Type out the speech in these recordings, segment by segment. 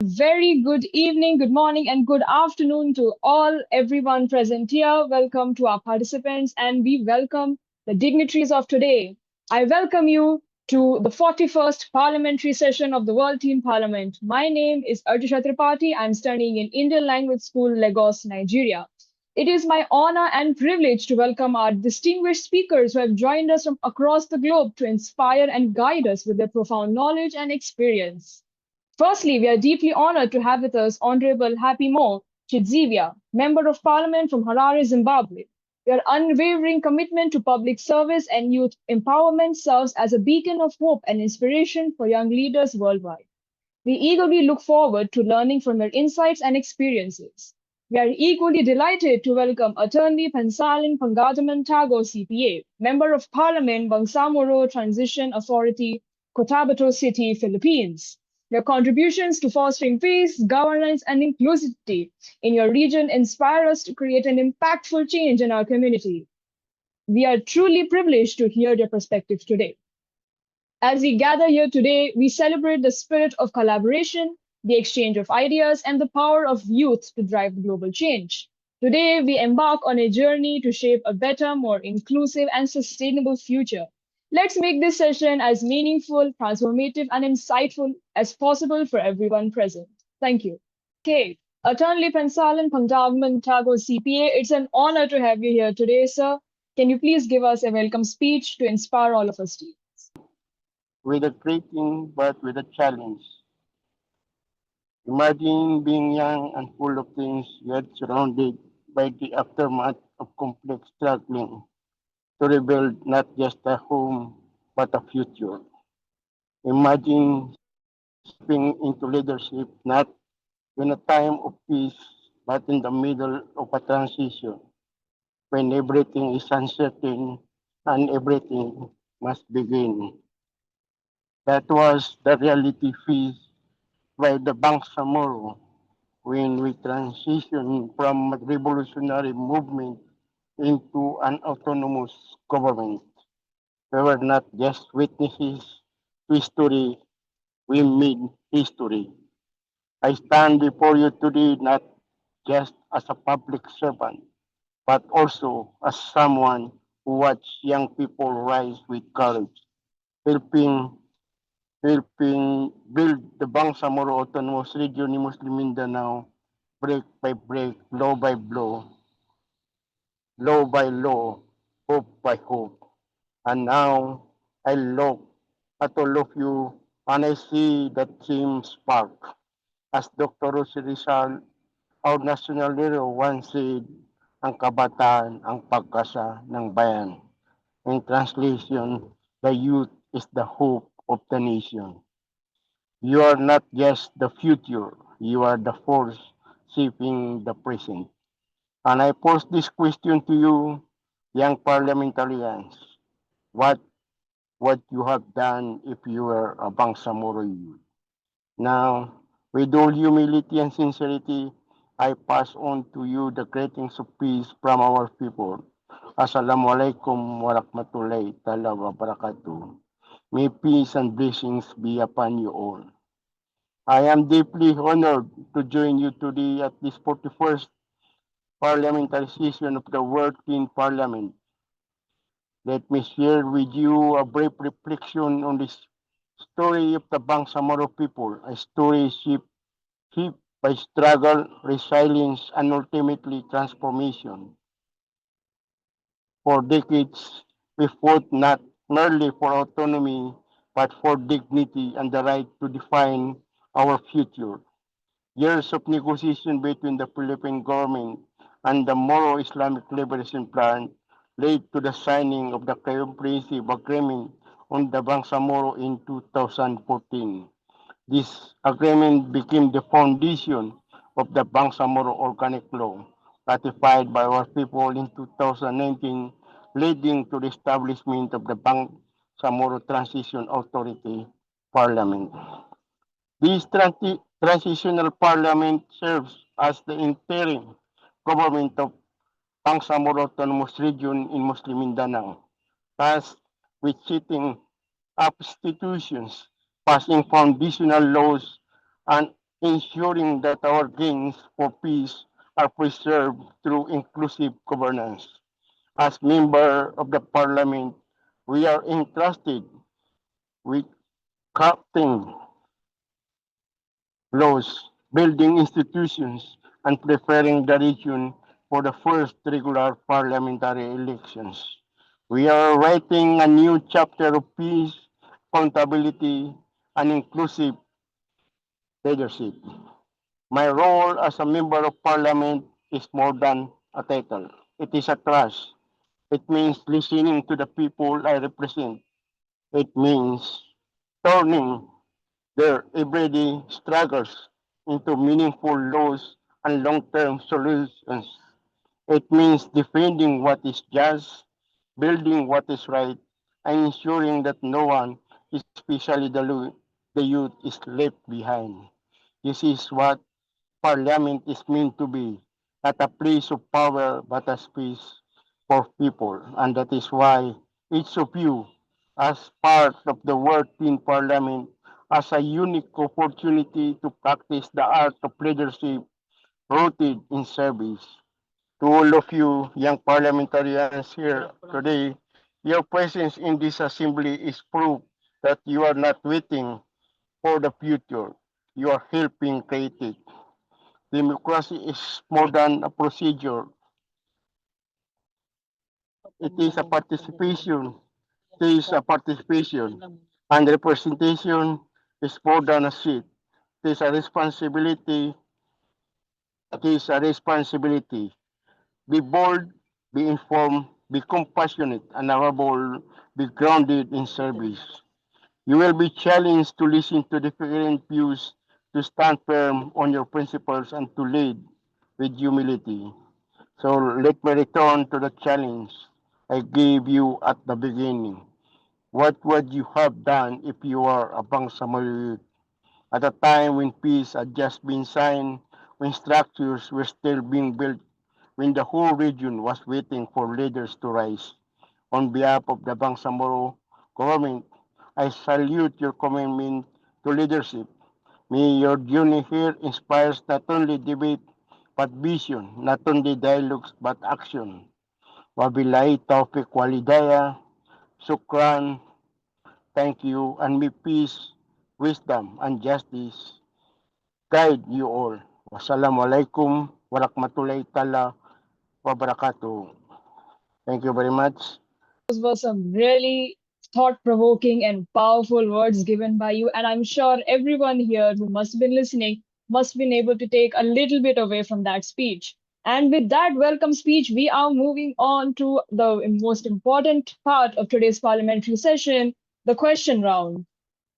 very good evening, good morning, and good afternoon to everyone present here. Welcome to our participants, and we welcome the dignitaries of today. I welcome you to the 41st Parliamentary session of the World Teen Parliament. My name is Archisha Tripathy. I'm studying in Indian Language School, Lagos, Nigeria. It is my honor and privilege to welcome our distinguished speakers who have joined us from across the globe to inspire and guide us with their profound knowledge and experience. Firstly, we are deeply honored to have with us Honorable Happy Mo Chidzivia, Member of Parliament from Harare, Zimbabwe. Your unwavering commitment to public service and youth empowerment serves as a beacon of hope and inspiration for young leaders worldwide. We eagerly look forward to learning from your insights and experiences. We are equally delighted to welcome Attorney Paisalin Pangandaman Tago CPA, Member of Parliament, Bangsamoro Transition Authority, Cotabato City, Philippines. Your contributions to fostering peace, governance, and inclusivity in your region inspire us to create an impactful change in our community. We are truly privileged to hear your perspectives today. As we gather here today, we celebrate the spirit of collaboration, the exchange of ideas, and the power of youth to drive global change. Today, we embark on a journey to shape a better, more inclusive, and sustainable future. Let's make this session as meaningful, transformative, and insightful as possible for everyone present. Thank you. Okay, Attorney Paisalin Pangandaman Tago CPA, it's an honor to have you here today, sir. Can you please give us a welcome speech to inspire all of us? With a great thing, but with a challenge. Imagine being young and full of things, yet surrounded by the aftermath of complex struggling to rebuild not just a home, but a future. Imagine stepping into leadership not in a time of peace, but in the middle of a transition, when everything is uncertain and everything must begin. That was the reality faced by the Bangsamoro when we transitioned from a revolutionary movement into an autonomous government. We were not just witnesses to history, we made history. I stand before you today not just as a public servant, but also as someone who watched young people rise with courage, helping helping build the Bangsamoro Autonomous Region in Muslim Mindanao break by break, law by law, hope by hope. And now I look at all of you and I see that same spark. As Dr. Rosie Rizal, our national hero, once said, ang kabataan ang pag-asa ng bayan. In translation, the youth is the hope of the nation. You are not just the future, you are the force shaping the present. And I pose this question to you, young parliamentarians. What would you have done if you were a Bangsamoro youth? Now, with all humility and sincerity, I pass on to you the greetings of peace from our people. Assalamualaikum warahmatullahi ta'ala wabarakatuh. May peace and blessings be upon you all. I am deeply honored to join you today at this 41st Parliamentary session of the World Teen Parliament. Let me share with you a brief reflection on the story of the Bangsamoro people, a story shaped by struggle, resilience, and ultimately transformation. For decades, we fought not merely for autonomy, but for dignity and the right to define our future. Years of negotiation between the Philippine government and the Moro Islamic Liberation Plan led to the signing of the Comprehensive Agreement on the Bangsamoro in 2014. This agreement became the foundation of the Bangsamoro Organic Law, ratified by our people in 2019, leading to the establishment of the Bangsamoro Transition Authority Parliament. This transitional parliament serves as the interim government of Bangsamoro Autonomous Region in Muslim Mindanao, tasked with setting up institutions, passing foundational laws, and ensuring that our gains for peace are preserved through inclusive governance. As member of the parliament, we are entrusted with crafting laws, building institutions, and preparing the region for the first regular parliamentary elections. We are writing a new chapter of peace, accountability, and inclusive leadership. My role as a member of parliament is more than a title. It is a trust. It means listening to the people I represent. It means turning their everyday struggles into meaningful laws and long-term solutions. It means defending what is just, building what is right, and ensuring that no one, especially the youth, is left behind. This is what Parliament is meant to be, not a place of power, but a space for people. And that is why each of you, as part of the working Parliament, has a unique opportunity to practice the art of leadership rooted in service. To all of you young parliamentarians here today, your presence in this assembly is proof that you are not waiting for the future. You are helping create it. Democracy is more than a procedure. It is a participation. It is a participation. And representation is more than a seat. It is a responsibility. It is a responsibility. Be bold, be informed, be compassionate, and above all, be grounded in service. You will be challenged to listen to different views, to stand firm on your principles, and to lead with humility. So let me return to the challenge I gave you at the beginning. What would you have done if you were a Bangsamoro at a time when peace had just been signed, when structures were still being built, when the whole region was waiting for leaders to rise? On behalf of the Bangsamoro government, I salute your commitment to leadership. May your journey here inspires not only debate but vision, not only dialogues but action. Wabillahi taufiq walidaya, Shukran, thank you, and may peace, wisdom, and justice guide you all. Wassalamualaikum warahmatullahi taala wabarakatuh. Thank you very much. Those were some really thought-provoking and powerful words given by you, and I'm sure everyone here who must have been listening must have been able to take a little bit away from that speech. And with that welcome speech, we are moving on to the most important part of today's parliamentary session, the question round.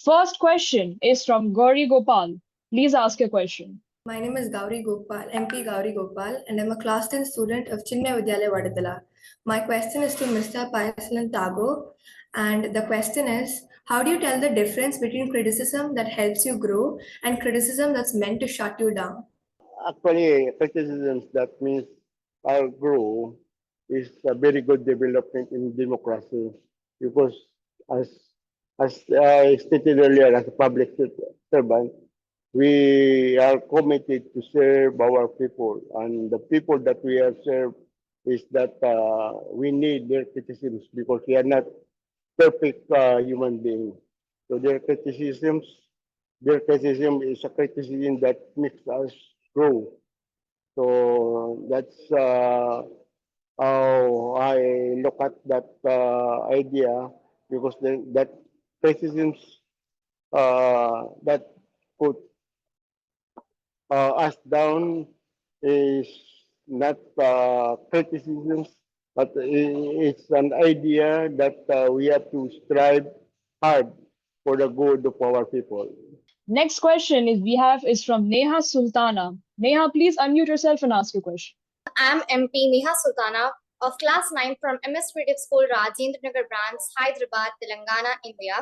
First question is from Gauri Gopal. Please ask your question. My name is Gauri Gopal, MP Gauri Gopal, and I'm a class 10 student of Chinmaya Vidyalaya, Vaduthala. My question is to Mr. Paisalin Tago, and the question is, how do you tell the difference between criticism that helps you grow and criticism that's meant to shut you down? Actually, criticisms that means our grow is a very good development in democracy because as as I stated earlier, as a public servant, we are committed to serve our people, and the people that we have served is that we need their criticisms because we are not perfect human being. So their criticism is a criticism that makes us grow. So that's how I look at that idea because that criticisms that put us down is not criticisms, but it's an idea that we have to strive hard for the good of our people. Next question is from Neha Sultana. Neha, please unmute yourself and ask your question. I'm MP Neha Sultana of Class 9 from MS Creative School, Rajendranagar branch, Hyderabad, Telangana, India.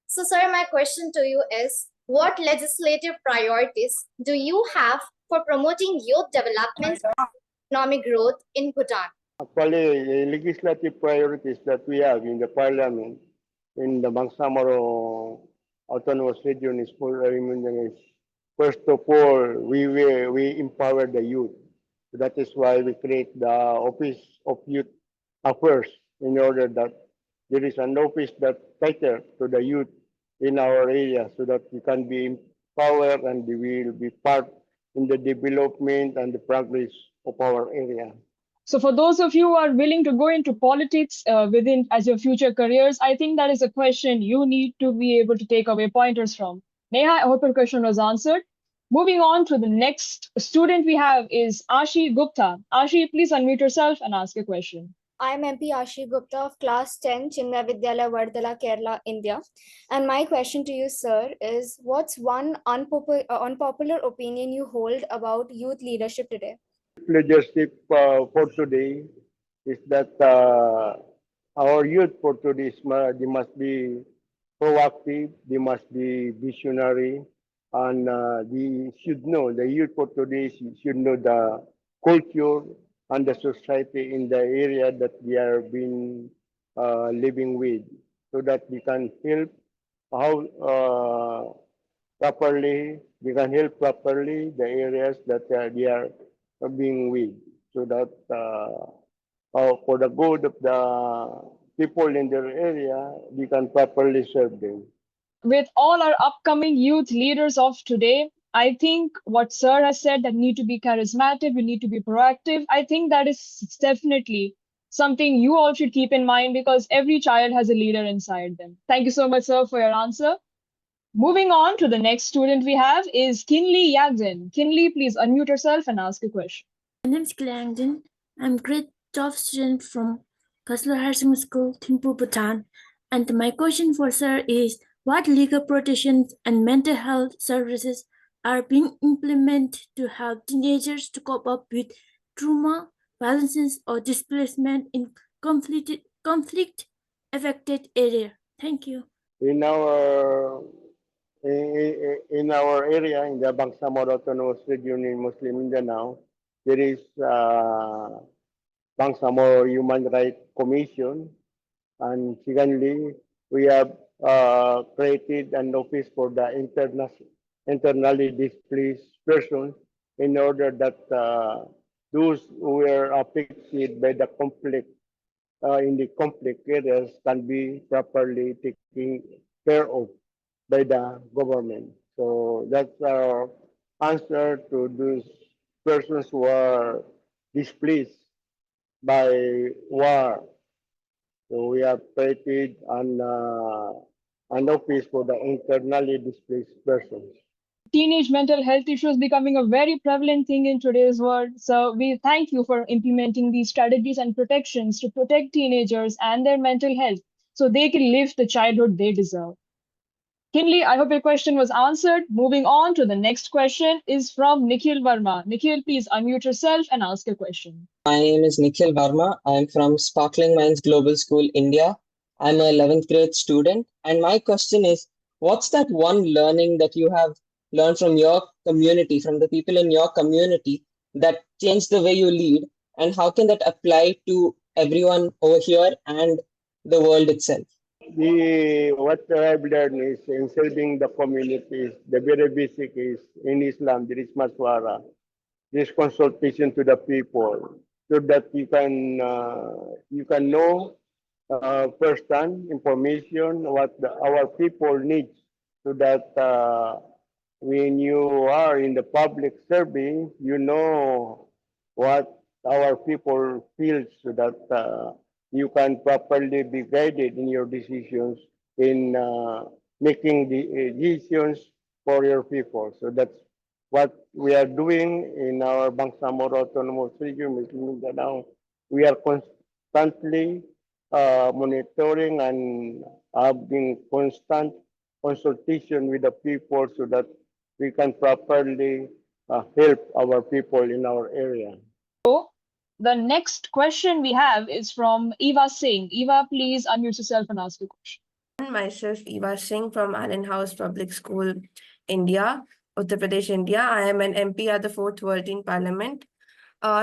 So, sir, my question to you is, what legislative priorities do you have for promoting youth development and economic growth in Bhutan? Actually, the legislative priorities that we have in the parliament in the Bangsamoro Autonomous Region is first of all, we empower the youth. That is why we create the Office of Youth Affairs in order that there is an office that cater to the youth in our area so that we can be empowered and we will be part in the development and the progress of our area. So, for those of you who are willing to go into politics within as your future careers, I think that is a question you need to be able to take away pointers from. Neha, I hope your question was answered. Moving on to the next student we have is Ashi Gupta. Ashi, please unmute yourself and ask a question. I am MP Ashi Gupta of class 10, Chinmaya Vidyalaya, Vaduthala, Kerala, India. And my question to you, sir, is what's one unpopular opinion you hold about youth leadership today? Leadership for today is that our youth for today they must be proactive, they must be visionary, and they should know, the youth for today should know the culture and the society in the area that they are being living with, so that they can help how properly, they can help properly the areas that they are being with, so that for the good of the people in their area, we can properly serve them. With all our upcoming youth leaders of today, I think what Sir has said that need to be charismatic, we need to be proactive. I think that is definitely something you all should keep in mind because every child has a leader inside them. Thank you so much, Sir, for your answer. Moving on to the next student we have is Kinley Yagdin. Kinley, please unmute yourself and ask a question. My name is Kinley. I'm grade 12 student from Kaslo Higher Secondary School, Thimphu, Bhutan. And my question for sir is, what legal protections and mental health services are being implemented to help teenagers to cope up with trauma, violence, or displacement in conflict-affected area? Thank you. In our area, in the Bangsamoro Autonomous Region in Muslim Mindanao, there is Bangsamoro Human Rights Commission, and secondly, we have created an office for the internally displaced persons in order that those who were affected by the conflict in the conflict areas can be properly taken care of by the government. So that's our answer to those persons who are displaced by war. So we have created an office for the internally displaced persons. Teenage mental health issues becoming a very prevalent thing in today's world. So we thank you for implementing these strategies and protections to protect teenagers and their mental health so they can live the childhood they deserve. Kinley, I hope your question was answered. Moving on to the next question is from Nikhil Verma. Nikhil, please unmute yourself and ask your question. My name is Nikhil Verma. I'm from Sparkling Minds Global School, India. I'm a 11th grade student. And my question is, what's that one learning that you have learned from your community, from the people in your community that changed the way you lead? And how can that apply to everyone over here and the world itself? What I've learned is in serving the communities, the very basic is in Islam, there is maswara. There is consultation to the people so that you can know first-hand information what our people need so that when you are in the public serving, you know what our people feel so that you can properly be guided in your decisions in making the decisions for your people. So that's what we are doing in our Bangsamoro Autonomous Region, Muslim Mindanao. We are constantly monitoring and having constant consultation with the people so that we can properly help our people in our area. So the next question we have is from Eva Singh. Eva, please unmute yourself and ask the question. Myself, Eva Singh from Allen House Public School, India, Uttar Pradesh, India. I am an MP at the 4th WTP Parliament.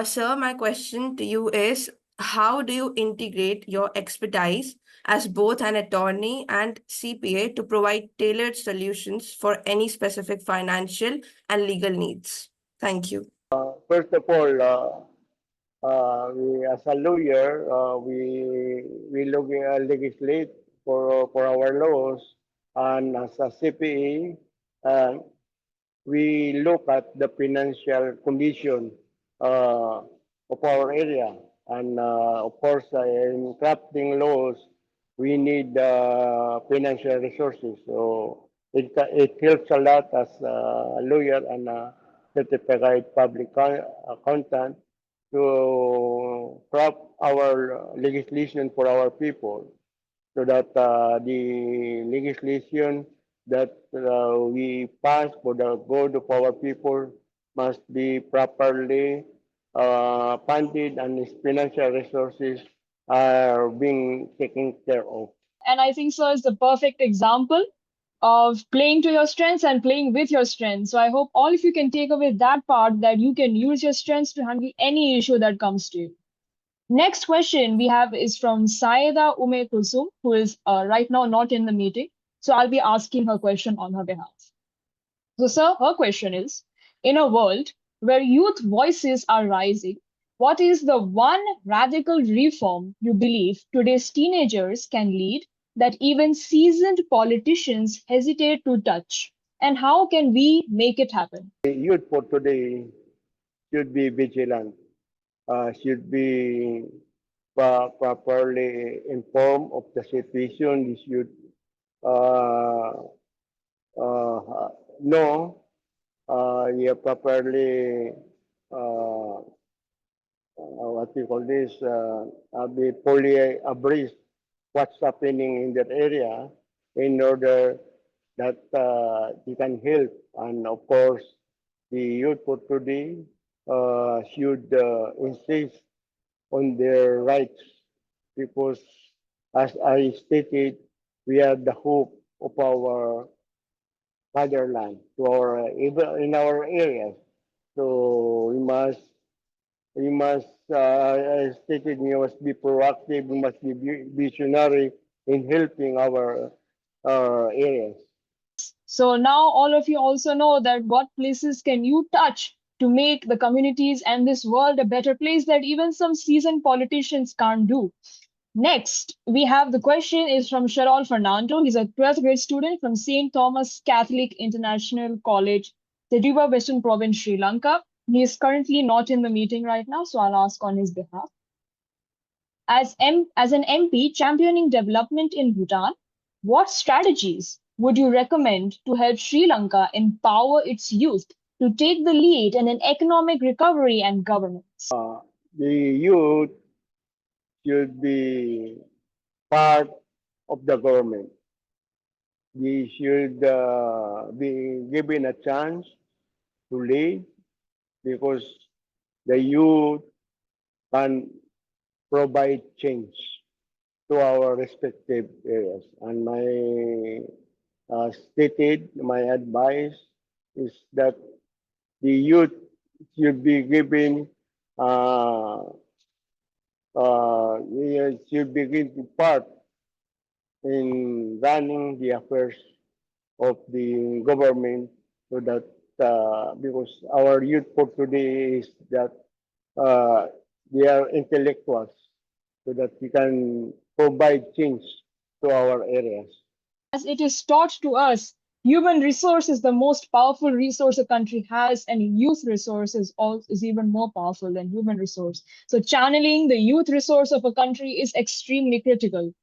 Sir, my question to you is, how do you integrate your expertise as both an attorney and CPA to provide tailored solutions for any specific financial and legal needs? Thank you. First of all, we, as a lawyer, we look legislate for our laws, and as a CPA, we look at the financial condition of our area, and of course, in crafting laws, we need financial resources. So it helps a lot as a lawyer and a certified public accountant to craft our legislation for our people, so that the legislation that we pass for the good of our people must be properly funded, and its financial resources are being taken care of. And I think so is the perfect example of playing to your strengths and playing with your strengths. So I hope all of you can take away that part, that you can use your strengths to handle any issue that comes to you. Next question we have is from Syeda Kulsum, who is right now not in the meeting. So I'll be asking her question on her behalf. So, sir, her question is, in a world where youth voices are rising, what is the one radical reform you believe today's teenagers can lead that even seasoned politicians hesitate to touch? And how can we make it happen? The youth for today should be vigilant, should be properly informed of the situation. They should uh, know, you properly what we call this, be fully abreast what's happening in that area, in order that they can help. And of course, the youth for today should insist on their rights, because, as I stated, we are the hope of our fatherland, to our even in our areas. So we must as stated, we must be proactive, we must be visionary in helping our areas. So now all of you also know that what places can you touch to make the communities and this world a better place that even some seasoned politicians can't do. Next, we have the question is from Shenol Fernando. He's a 12th grade student from St. Thomas Catholic International College, Tediba, Western Province, Sri Lanka. He is currently not in the meeting right now, so I'll ask on his behalf. As an MP championing development in Bhutan, what strategies would you recommend to help Sri Lanka empower its youth to take the lead in an economic recovery and governance? The youth should be part of the government. They should be given a chance to lead, because the youth can provide change to our respective areas. And my advice is that the youth should be given should be given part in running the affairs of the government, so that because our youth for today is that they are intellectuals, so that we can provide change to our areas. As it is taught to us, human resource is the most powerful resource a country has, and youth resource is even more powerful than human resource. So channeling the youth resource of a country is extremely critical.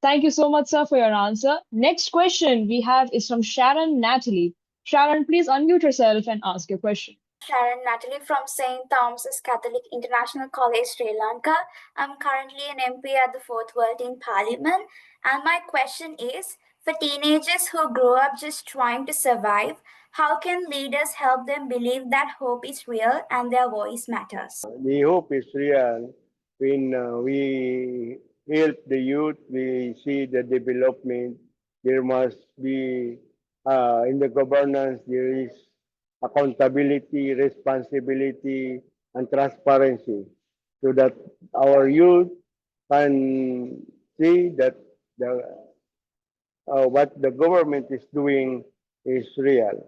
Thank you so much, sir, for your answer. Next question we have is from Sharon Natalie. Sharon, please unmute yourself and ask your question. Sharon Natalie from St. Thomas's Catholic International College, Sri Lanka. I'm currently an MP at the 14th Parliament. And my question is, for teenagers who grow up just trying to survive, how can leaders help them believe that hope is real and their voice matters? The hope is real when we help the youth, we see the development. There must be, in the governance, there is accountability, responsibility, and transparency. so that our youth can see that what the government is doing is real.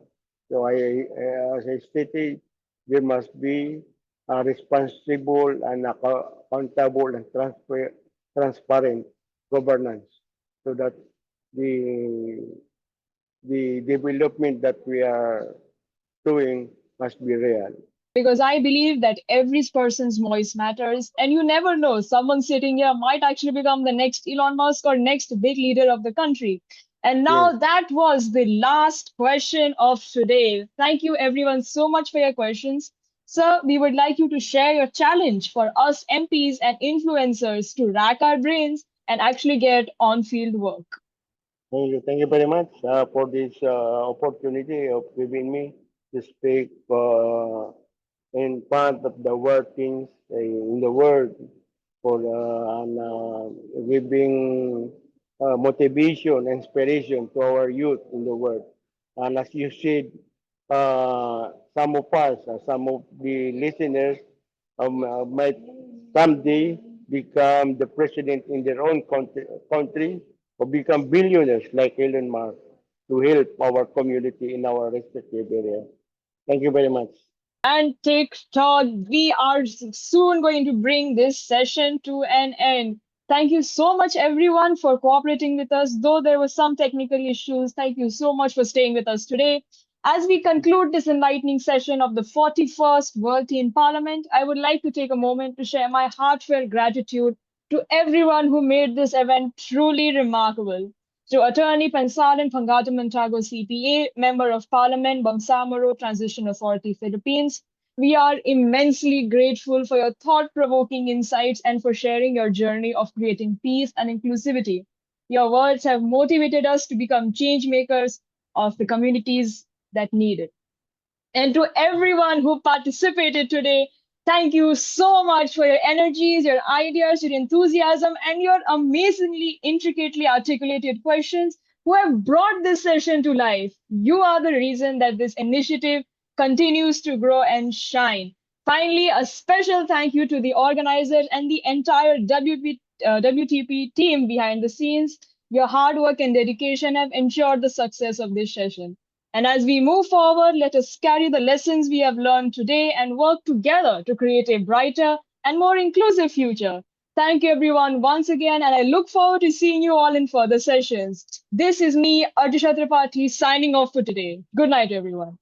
So as I stated, there must be a responsible and accountable and transparent governance, so that the the development that we are doing must be real. Because I believe that every person's voice matters, and you never know, someone sitting here might actually become the next Elon Musk or next big leader of the country. And now Yes. that was the last question of today. Thank you everyone so much for your questions. Sir, we would like you to share your challenge for us MPs and influencers to rack our brains and actually get on field work. Thank you very much for this opportunity of giving me to speak in front of the workings in the world for and, giving motivation, inspiration to our youth in the world. And as you said, some of us, some of the listeners might someday become the president in their own country or become billionaires like Elon Musk to help our community in our respective area. Thank you very much. And TikTok. We are soon going to bring this session to an end. Thank you so much, everyone, for cooperating with us. Though there were some technical issues, thank you so much for staying with us today. As we conclude this enlightening session of the 41st World Teen Parliament, I would like to take a moment to share my heartfelt gratitude to everyone who made this event truly remarkable. To Attorney Paisalin Pangandaman Tago CPA, Member of Parliament, Bangsamoro, Transition Authority, Philippines, we are immensely grateful for your thought-provoking insights and for sharing your journey of creating peace and inclusivity. Your words have motivated us to become change makers of the communities that need it. And to everyone who participated today, thank you so much for your energies, your ideas, your enthusiasm, and your amazingly intricately articulated questions who have brought this session to life. You are the reason that this initiative continues to grow and shine. Finally, a special thank you to the organizers and the entire WTP team behind the scenes. Your hard work and dedication have ensured the success of this session. And as we move forward, let us carry the lessons we have learned today and work together to create a brighter and more inclusive future. Thank you, everyone, once again, and I look forward to seeing you all in further sessions. This is me, Archisha Tripathy, signing off for today. Good night, everyone.